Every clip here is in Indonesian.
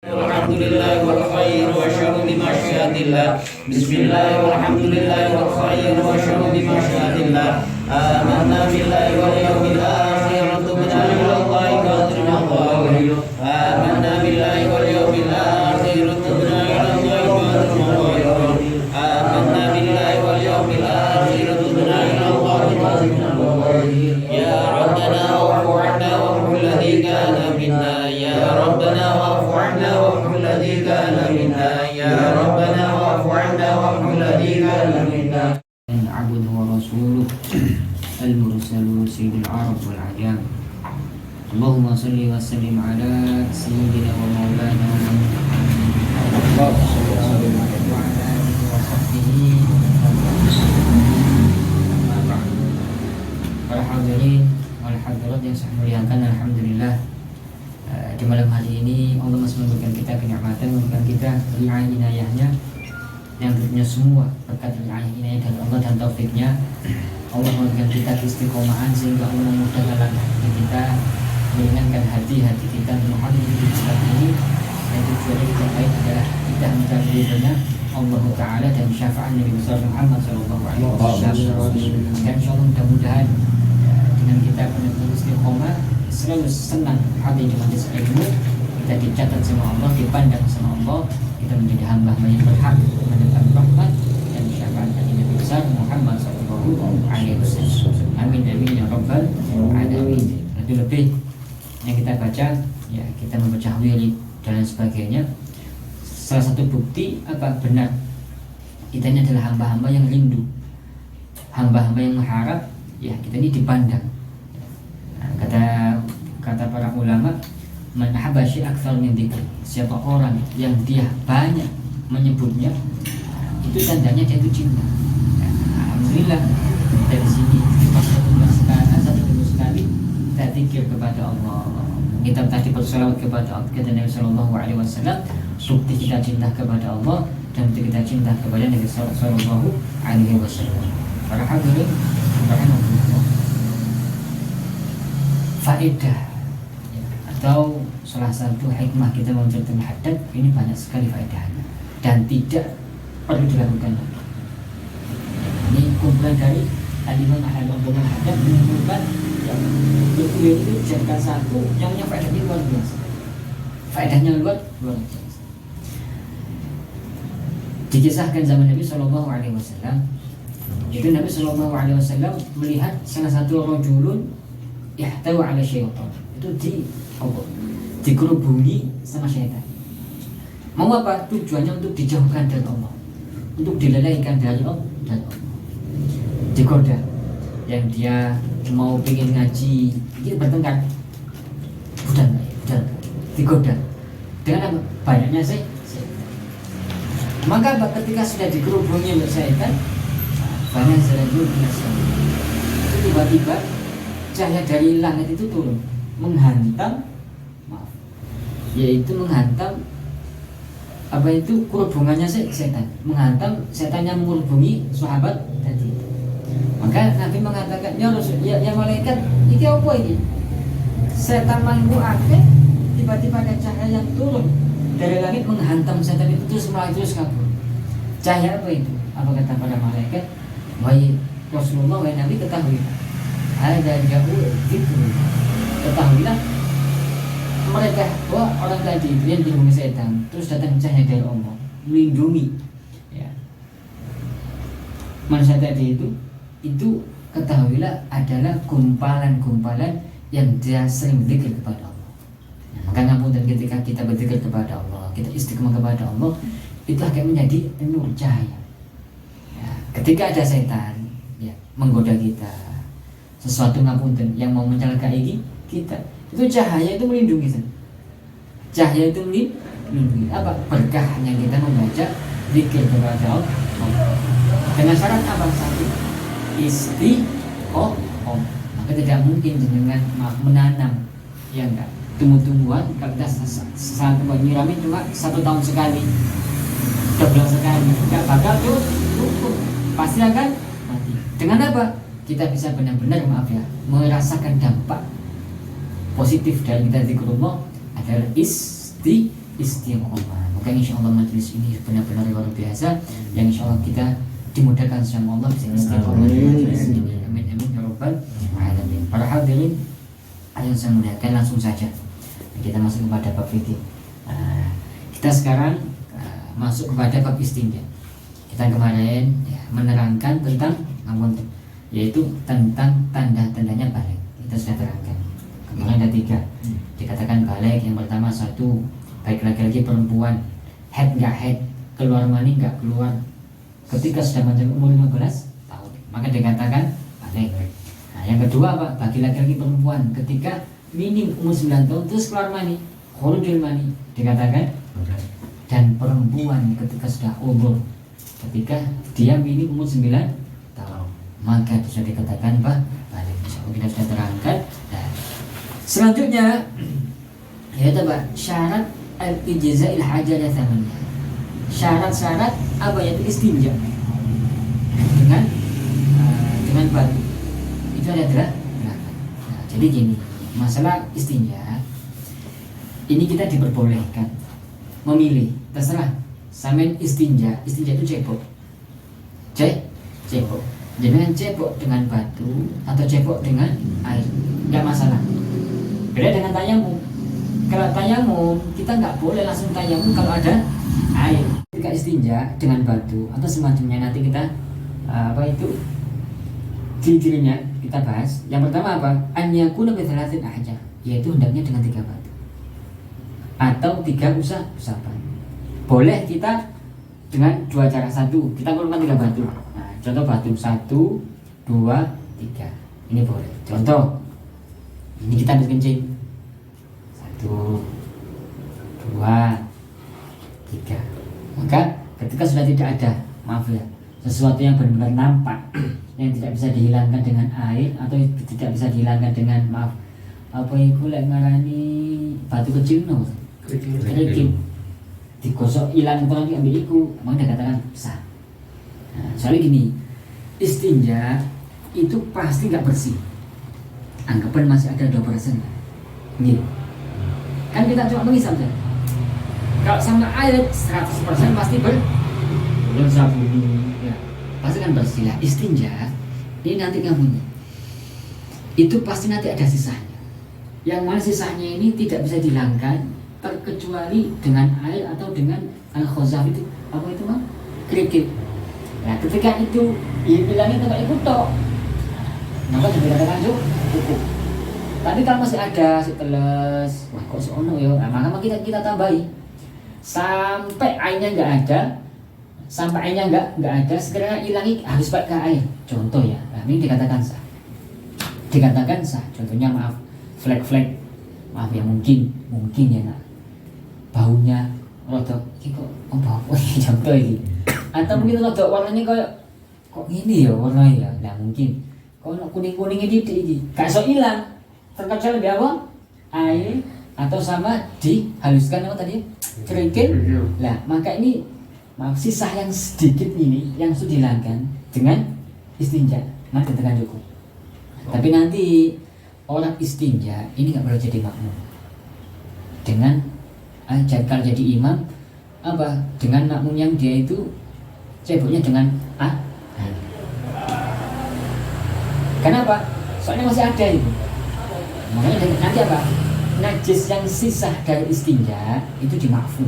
Alhamdulillah wal khair wa syarru bi masyiatillah. Bismillah walhamdulillah wal khair wa syarru bi masyiatillah. Amanna billahi wal yawmil akhir tubna ila Allahi qadirna Allah. Amanna billahi wal yawmil akhir tubna ila Allahi qadirna Allah. Amanna billahi wal yawmil akhir tubna ila Allahi qadirna Allah. Ya Rabbana wa'fu 'anna wa'fu alladhi kana minna. Ya Rabbana wa'fu 'anna wa'fu alladhi kana minna. Ya Rabbana wa'fu 'anna wa'fu alladhi kana minna. عبده ورسوله المرسل سيد العرب والعجام. اللهم صل وسلم على سيدنا ومولانا محمد وعلى آله وصحبه. Para hadirin wal hadirat yang saya muliakan, alhamdulillah di malam hari ini Allah masih memberikan kita kenikmatan, memberikan kita riayah inayahnya yang tentunya semua berkat riayah inayah dari Allah dan taufiknya. Allah memberikan kita istiqomahan sehingga Allah memudahkan langkah kita, meringankan hati-hati kita memahami Islam ini, dan tujuannya kita baik adalah kita mencari ridhonya Allah Ta'ala dan syafaat Nabi Muhammad SAW. Dan insyaallah mudah-mudahan dengan kita benar-benar istiqomah, selalu senang hati di majelis ilmu, kita dicatat sama Allah, dipandang sama Allah, kita menjadi hamba yang berhak mendapat rahmat dan syafaat dari Nabi besar Muhammad sallallahu alaihi wasallam. Amin amin ya rabbal alamin. Lebih yang kita baca, ya kita membaca wirid dan sebagainya. Salah satu bukti apa benar kita ini adalah hamba-hamba yang rindu, hamba-hamba yang mengharap, ya kita ini dipandang. Nah, kata para ulama, man ahabba syai'an aktsar min dzikr. Siapa orang yang dia banyak menyebutnya, itu tandanya dia itu cinta. Nah, alhamdulillah dari sini kita satu minggu sekali kita zikir kepada Allah. Kita tadi berselawat kepada Allah, kata Nabi sallallahu alaihi wasallam, bukti kita cinta kepada Allah dan bukti kita cinta kepada Nabi sallallahu alaihi wasallam. Para hadirin rahimakumullah. Faedah atau salah satu hikmah kita menceritakan hadad ini banyak sekali faedahnya dan tidak perlu dilakukan lagi. Ini kumpulan dari Al-Imam Al-Imam Hadad mengumpulkan beliau itu jadikan satu yang punya faedahnya luar biasa. Faedahnya luar biasa. Dikisahkan zaman Nabi Shallallahu Alaihi Wasallam, itu Nabi Shallallahu Alaihi Wasallam melihat salah satu rajulun yahtawi ala syaitan, itu dikerubungi sama syaitan. Mau apa? Tujuannya untuk dijauhkan dari Allah, untuk dilalaikan dari Allah, digoda. Yang dia mau pengen ngaji, ingin bertengkar, bukan, digoda. Dengan apa? Banyaknya syaitan. Maka ketika sudah dikerubungi oleh syaitan, banyak serajul itu tiba-tiba cahaya dari langit itu turun, menghantam, yaitu menghantam apa itu kerubungannya setan, menghantam setan yang mengerubungi sahabat tadi. Maka Nabi mengatakan, ya Rasul, ya malaikat, ini apa ini? Setan manggu akeh, tiba-tiba ada cahaya yang turun dari langit menghantam setan itu terus kabur. Cahaya apa itu? Apa kata para malaikat? Wahai Rasulullah, wahai Nabi, ketahui, ada jauh zikr. Ketahuilah mereka bahwa orang tadi itu yang dirungi setan terus datang cahaya dari Allah melindungi, ya. Manusia tadi itu ketahuilah adalah gumpalan-gumpalan yang dia sering berzikir kepada Allah. Nah, maka namun dan ketika kita berzikir kepada Allah, kita istiqomah kepada Allah, itu akan menjadi nur cahaya. Ya, ketika ada setan, ya, menggoda kita, sesuatu ngapunten yang mau mencelakai kita, itu cahaya itu melindungi. Cahaya itu melindungi apa? Berkah yang kita membaca zikir kepada Allah. Dengan syarat apa? Satu, istiqomah. Maka tidak mungkin dengan menanam, ya enggak, tumbuh-tumbuhan kalau kita satu nyiramin cuma 1 tahun sekali, 2 bulan sekali, enggak bakal terus tumbuh, pasti akan mati. Dengan apa? Kita bisa benar-benar merasakan dampak positif dari kita zikrullah adalah istiqomah. istiqomah. Maka insya Allah majelis ini benar-benar luar biasa, yang insya Allah kita dimudahkan sama Allah bisa istiqomah di majelis ini. Amin amin ya rabbal alamin. Para hadirin yang saya muliakan, langsung saja kita masuk kepada bab fikih. Kita sekarang masuk kepada bab istinja. Kita kemarin ya, menerangkan tentang yaitu tentang tanda-tandanya balik. Kita sudah terangkan. Kemarin ada 3. Dikatakan balik, yang pertama 1, baik laki-laki perempuan, head nggak head, keluar mani nggak keluar, ketika sudah mencapai umur 15 tahun, maka dikatakan balik. Nah, yang kedua apa? Bagi laki-laki perempuan, ketika minim umur 9 tahun terus keluar mani, khurujul mani, dikatakan. Dan perempuan ketika sudah umur, ketika dia minim umur 9 tahun, maka bisa dikatakan balik. Insyaallah kita sudah terangkan. Nah, selanjutnya yaitu apa? Syarat al-ijza'il hajadah thamaniyah. Syarat-syarat apa? Yaitu istinja dengan batu. Itu ada gerakan. Nah, jadi gini, masalah istinja ini kita diperbolehkan memilih, terserah. Samen istinja itu cebok. Cebok. Jangan cebok dengan batu atau cebok dengan air, enggak masalah. Beda dengan tayamum. Kalau tayamum kita nggak boleh langsung tayamum kalau ada air. Ketika istinja dengan batu atau semacamnya, nanti kita ciri-cirinya kita bahas. Yang pertama apa? An yakuna bi thalathin ahjar, yaitu hendaknya dengan 3 batu atau 3 usapan. Boleh kita dengan 2 cara. 1, kita gunakan 3 batu. Nah, contoh batu 1, 2, 3. Ini boleh. Contoh, ini kita ambil kencing. 1, 2, 3. Maka ketika sudah tidak ada, maaf ya, sesuatu yang benar-benar nampak, yang tidak bisa dihilangkan dengan air atau tidak bisa dihilangkan dengan, maaf, apa itu lek ngarani batu kecil no, kerikil, digosok hilang itu nanti ambil iku, maka dikatakan sah. Nah, soalnya gini, istinja itu pasti nggak bersih. Anggapan masih ada 2%. Nih, kan kita cuma mengisap saja. Kalau sama air 100% pasti belum sabuni, ya, pasti kan bersih lah. Istinja ini nanti kamunya itu pasti nanti ada sisanya. Yang mana sisanya ini tidak bisa dihilangkan terkecuali dengan air atau dengan al-khozaf itu, apa itu mah? Kerikil. Nah, ketika itu hilangnya tempat itu tok, maka dikatakan cukup. Tapi kalau masih ada seteles, wah kok seono ya, nah, maka kita tambahi sampai airnya nggak ada, segera hilangi, harus pakai air. Contoh ya, nah, ini dikatakan sah. Contohnya maaf, flek, maaf ya, mungkin ya nak, baunya rodok, ini kok bau, contoh ini, atau mungkin rodok warnanya kok gini ya warnanya, nah mungkin kok kuning ini, gak so hilang, terkecuali lebih apa? Air atau sama dihaluskan apa tadi? Kerikil. Nah, maka ini maaf, sisa yang sedikit ini yang sudah dihilangkan dengan istinja, maka dikatakan cukup. Tapi nanti orang istinja ini nggak boleh jadi makmum. Dengan kalau jadi imam apa? Dengan makmum yang dia itu ceboknya dengan kenapa? Soalnya masih ada itu. Makanya nanti apa? Najis yang sisa dari istinja itu dimakfu.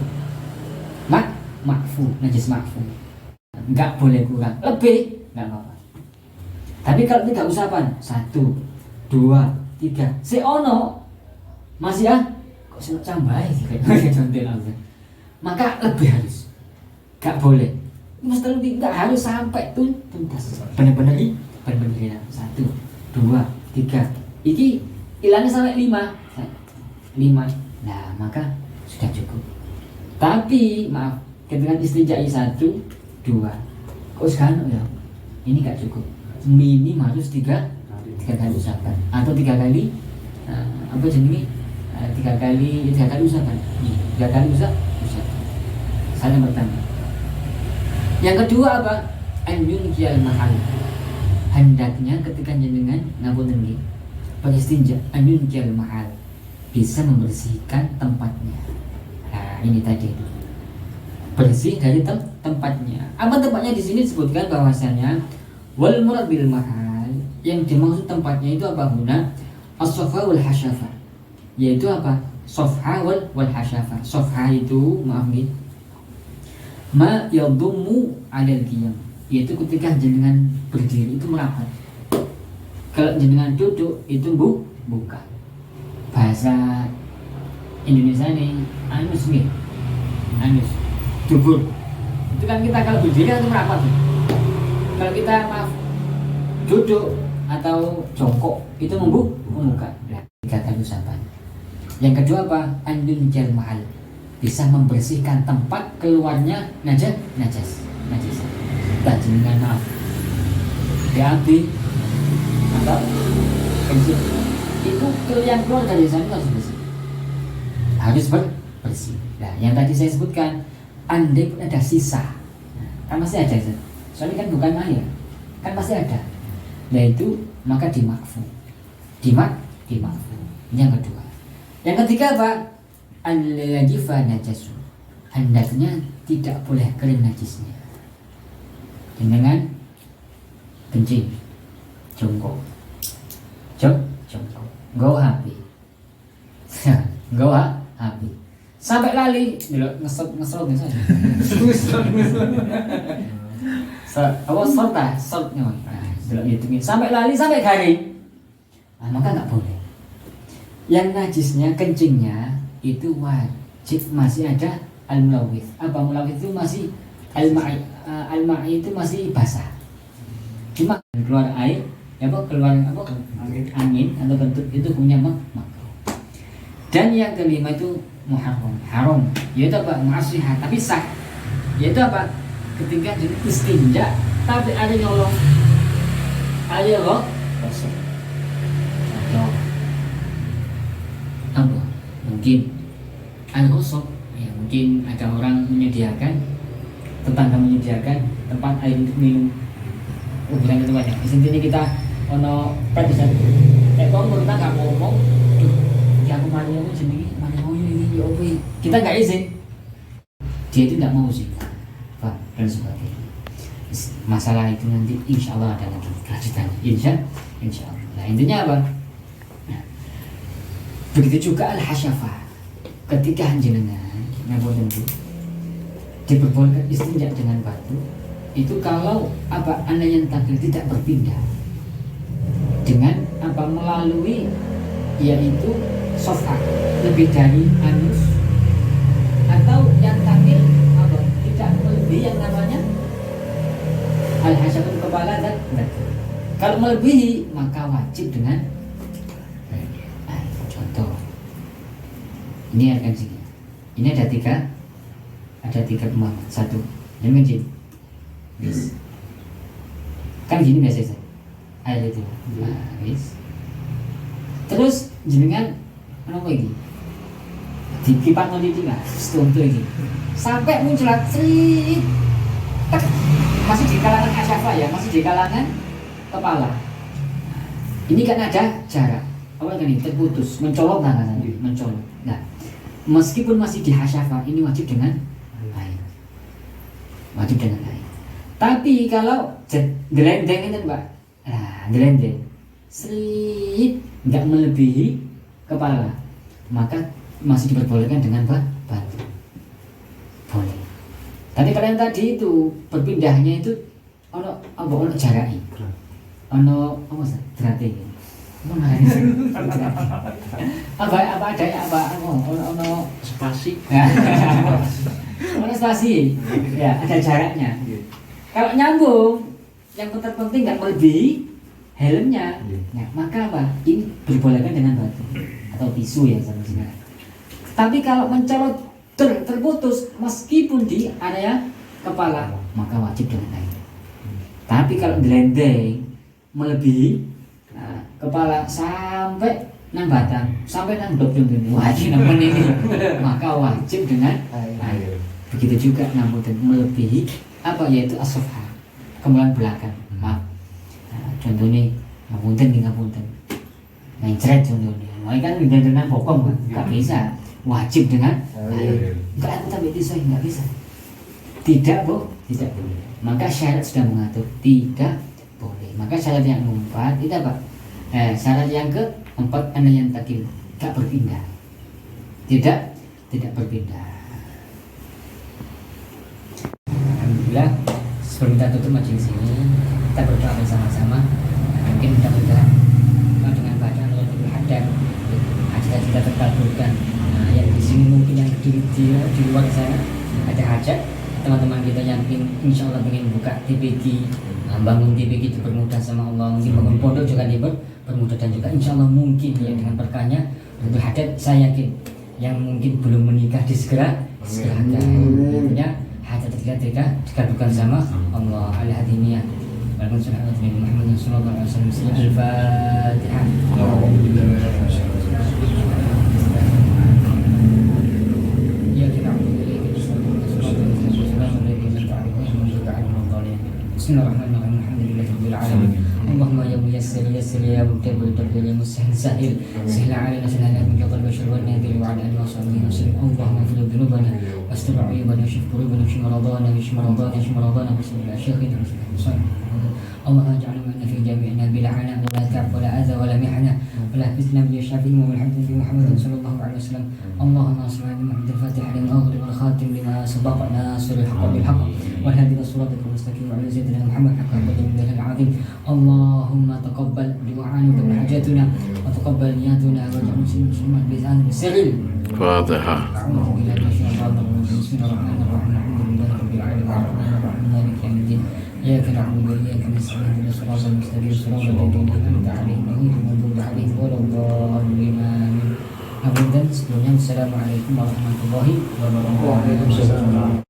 Najis makfu. Enggak boleh kurang. Lebih enggak apa-apa. Tapi kalau tidak usapan 1, 2, 3, seono masih kok seneng cambai kayak contoh langsung. Maka lebih harus. Enggak boleh. Mesti enggak harus sampai tuntas. Benar-benar 1, 2, 3. Iki hilangnya sampai 5. Nah, maka sudah cukup. Tapi maaf, ketika istinja 1, 2, kok sekarang ya ini gak cukup. Minim harus 3 kali usapan atau 3 kali apa jenis 3 kali usapan. 3 kali usapan. Saya pertama. Yang kedua apa? An-yunjal mahal. Hendaknya ketika jenengan ngapunten nggih beristinja, an-yunjal mahal, bisa membersihkan tempatnya. Nah, ini tadi bersih dari tempatnya. Apa tempatnya di sini disebutkan bahwasanya wal murad bil mahal, yang dimaksud tempatnya itu apa guna as-safha wal hasyafa, yaitu apa safha wal hasyafa. Safha itu maaf nih ma yadummu alal qiyam, yaitu ketika jenengan berdiri itu merapat. Kalau jenengan duduk itu buka. Bahasa Indonesia nih anus nih, anus dubur. Itu kan kita kalau berdiri itu merapat. Kalau kita maaf duduk atau jongkok itu membuka. Kata usapan. Yang kedua apa? Andun jal mahal, bisa membersihkan tempat keluarnya najis. Jenengan maaf BAB atau kencing itu yang keluar dari sana harus bersih. Nah, yang tadi saya sebutkan, andai pun ada sisa, kan masih ada, soalnya kan bukan air, kan masih ada. Nah itu maka dimakfu. Ini yang kedua. Yang ketiga apa? Al-yajifa najasu, hendaknya tidak boleh kering najisnya dengan kencing, jongkok, nggawa HP, sampai lali, ngesot misalnya, apa sortnya, sampai lali sampai garing, maka nggak boleh. Yang najisnya kencingnya itu wajib masih ada al-mulawith. Apa mulawith itu masih al-ma'i itu masih basah. Cuma keluar air, keluar angin atau bentuk itu punya makruh. Dan yang kelima itu haram, yaitu apa? Ma'asihah tapi sah. Yaitu apa? Ketika istinja tapi ada nyolong air gosok. Apa? Mungkin air gosok, ya mungkin ada orang menyediakan, tetangga menyediakan tempat air untuk minum. Bukan itu banyak. Di sini kita ono pedisan. Kalau kita nggak ngomong, ya aku mandi aku sendiri, mandi mau ini, ya oke. Kita nggak izin. Dia itu nggak mau sih, Pak, dan sebagainya. Masalah itu nanti insya Allah ada lagi kelanjutannya. Insya Allah. Nah intinya apa? Nah, begitu juga al-hasyafah. Ketika jenengan ngapunten diperbolehkan istinja dengan batu, itu kalau apa anda yang tampil tidak berpindah dengan apa melalui yaitu sofa lebih dari anus, atau yang tampil apa tidak melebihi yang namanya al-hasyafah kepala dan batu. Kalau melebihi maka wajib dengan contoh ini akan sini. Ini ada tiga pemahaman. Satu, yang kencing. Yes. Kan gini biasa air itu. Yes. Terus jenengan apa ini? Di kipas nanti tinggal setuntuk ini. Sampai munculat srit. Masih di kalangan asyafa ya, masih di kalangan kepala. Ini kan ada jarak. Apa kan ini terputus, mencolok tangannya, mencolok. Nah, meskipun masih di hasyafa, ini wajib dengan air. Wajib dengan air. Tapi kalau gelendeng itu Mbak, gelendeng, slit, nggak melebihi kepala, maka masih diperbolehkan dengan batu. Boleh. Tapi kalau yang tadi itu berpindahnya itu ono jaraknya, ono apa sih? Strategi. Apa ada ya ono spasi. Ono spasi. Ya, ada jaraknya. Kalau nyambung, yang terpenting nggak melebihi helmnya, nah, maka apa? Ini diperbolehkan dengan batu atau tisu ya sebenarnya. Tapi kalau mencolot terputus meskipun di area kepala, maka wajib dengan air. Tapi kalau gelendeng melebihi kepala sampai nang batang, sampai nang dok wajib namun ini, maka wajib dengan air. Begitu juga namun melebihi apa yaitu as-safha, kemudian belakang. Maaf. Contohnya ngapunten. Mencret contohnya. Mau kan dengan bokong kan? Enggak bisa. wajib dengan air. Enggak, tapi itu saya nggak bisa. Tidak tidak boleh. Maka syarat sudah mengatur tidak boleh. Maka syarat yang keempat itu apa? Syarat yang keempat anda yang takil, tak berpindah. Tidak berpindah. Alhamdulillah. Sebelum kita tutup majelis ini, kita berdoa bersama-sama. Mungkin mudah-mudahan dengan bacaan Al-Qur'an Hadam cita-cita terkabulkan. Nah, yang di sini mungkin yang di luar sana ada hajat, teman-teman kita yang insya Allah ingin buka TPG, bangun TPG dipermudah sama Allah, mungkin bangun pondok juga dipermudah, dan juga insya Allah mungkin ya dengan berkahnya untuk hajat, saya yakin yang mungkin belum menikah disegerakan. Tentunya hajat kita dikabulkan sama Allah. Al-Hadiniyah. Waalaikumsalam Muhammad sallallahu alaihi wasallam. Al-Fatihah. Bismillahirrahmanirrahim. Alhamdulillahirabbil alamin. Allahumma ya muyassir yassir ya mubtadi tabdil musahil sahil sahil alaina sahlan min qadar bashar wa nadir wa ala alihi wa sahbihi wasallam. Allahumma fil dhunubana wastur ayyubana shif qulubana shif maradana shif maradana bismillah syakhina اللهم اجعلنا في جميعنا بلا عناء ولا تعب ولا اذى ولا محنه ولا فتنه من الشافعين والحمد في محمد صلى الله عليه وسلم. اللهم صل على محمد الفاتح لما اغلق والخاتم لما سبق ناصر الحق بالحق والهادي الى صراطك المستقيم وعلى سيدنا محمد حق قدر الله العظيم. اللهم تقبل دعاءنا وتقبل حاجاتنا وتقبل نياتنا واجعل مسلما بلسان بسر فاتحة. أعوذ بالله من الشيطان الرجيم. بسم الله الرحمن الرحيم. الحمد لله رب العالمين الرحمن الرحيم مالك يوم الدين. إياك نعبد وإياك نستعين اهدنا الصراط المستقيم صراط الذين أنعمت عليهم غير المغضوب عليهم ولا الضالين آمين. Sebelumnya, Assalamualaikum warahmatullahi wabarakatuh.